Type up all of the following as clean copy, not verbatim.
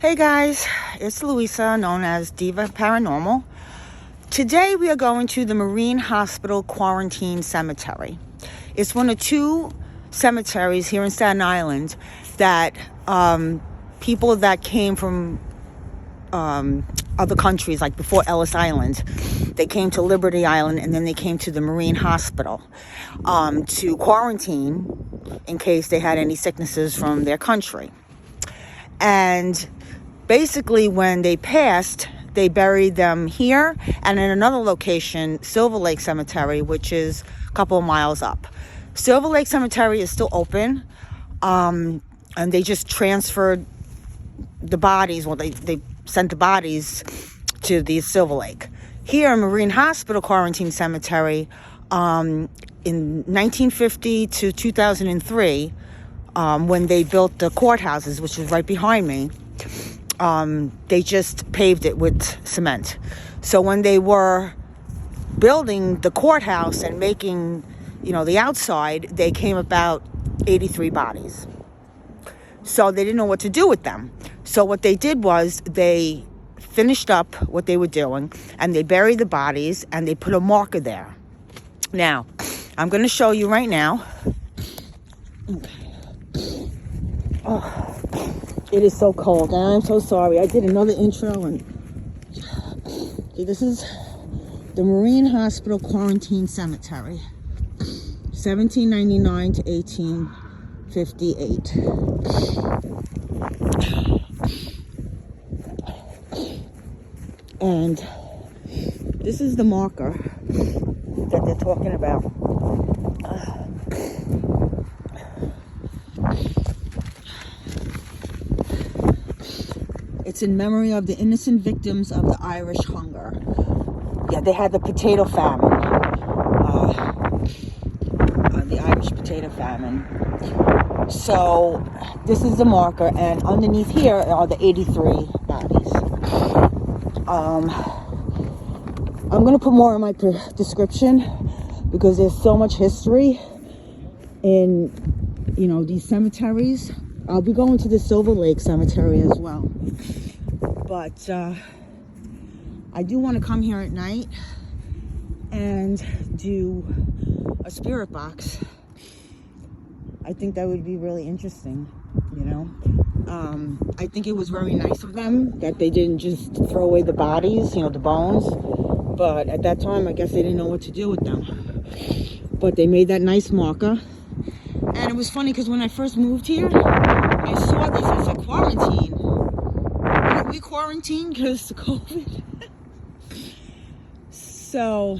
Hey guys, it's Louisa, known as Diva Paranormal. Today we are going to the Marine Hospital Quarantine Cemetery. It's one of two cemeteries here in Staten Island that people that came from other countries, like before Ellis Island, they came to Liberty Island and then they came to the Marine Hospital to quarantine in case they had any sicknesses from their country. And basically, when they passed, they buried them here and in another location, Silver Lake Cemetery, which is a couple of miles up. Silver Lake Cemetery is still open, and they just transferred the bodies. Well, they sent the bodies to the Silver Lake. Here in Marine Hospital Quarantine Cemetery, in 1950 to 2003, when they built the courthouses, which is right behind me, they just paved it with cement. So when they were building the courthouse and making, the outside, they came about 83 bodies. So they didn't know what to do with them. So what they did was they finished up what they were doing and they buried the bodies and they put a marker there. Now, I'm going to show you right now. Oh, it is so cold, and I'm so sorry. I did another intro, and this is the Marine Hospital Quarantine Cemetery, 1799 to 1858. And this is the marker that they're talking about. It's in memory of the innocent victims of the Irish hunger. Yeah, they had the potato famine. The Irish potato famine. So, this is the marker, and underneath here are the 83 bodies. I'm going to put more in my description because there's so much history in, these cemeteries. I'll be going to the Silver Lake Cemetery as well. But I do want to come here at night and do a spirit box. I think that would be really interesting, I think it was very nice of them that they didn't just throw away the bodies, the bones. But at that time, I guess they didn't know what to do with them. But they made that nice marker. And it was funny because when I first moved here, I saw this as a quarantine. Are we quarantined because of COVID? So,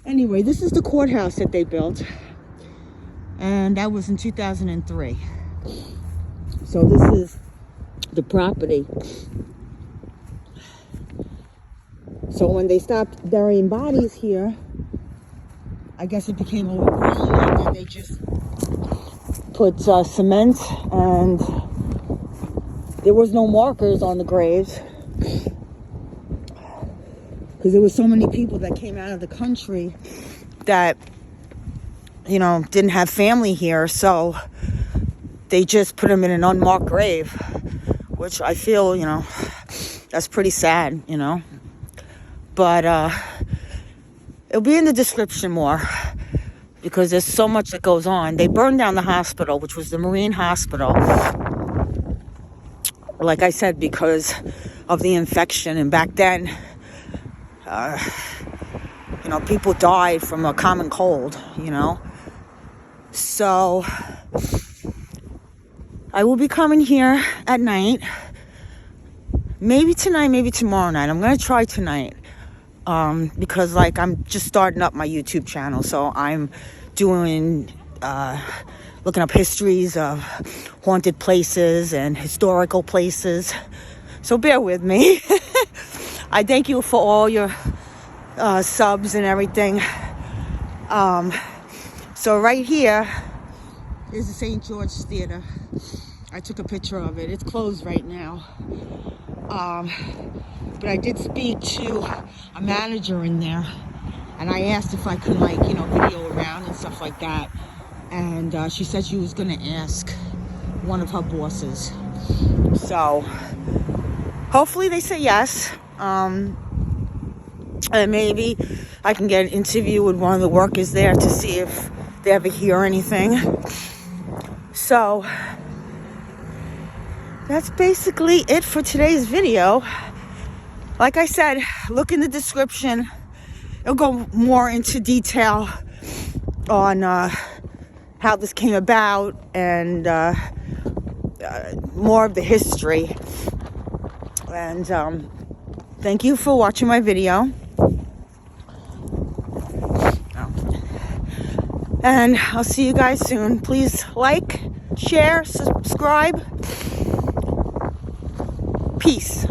anyway, this is the courthouse that they built. And that was in 2003. So this is the property. So when they stopped burying bodies here, I guess it became overgrown, and then they just put cement, and there was no markers on the graves because there were so many people that came out of the country that didn't have family here, so they just put them in an unmarked grave, which I feel that's pretty sad, but it'll be in the description more because there's so much that goes on. They burned down the hospital, which was the Marine Hospital, like I said, because of the infection. And back then, people died from a common cold, So I will be coming here at night. Maybe tonight, maybe tomorrow night. I'm going to try tonight. Because I'm just starting up my YouTube channel, so I'm doing looking up histories of haunted places and historical places, so bear with me. I thank you for all your subs and everything. So right here is the St. George Theater. I took a picture of it. It's closed right now. But I did speak to a manager in there, and I asked if I could video around and stuff like that. And she said she was going to ask one of her bosses So hopefully they say yes. And maybe I can get an interview with one of the workers there to see if they ever hear anything. So that's basically it for today's video. Like I said, look in the description. It'll go more into detail on how this came about and more of the history. And thank you for watching my video. And I'll see you guys soon. Please like, share, subscribe. Peace.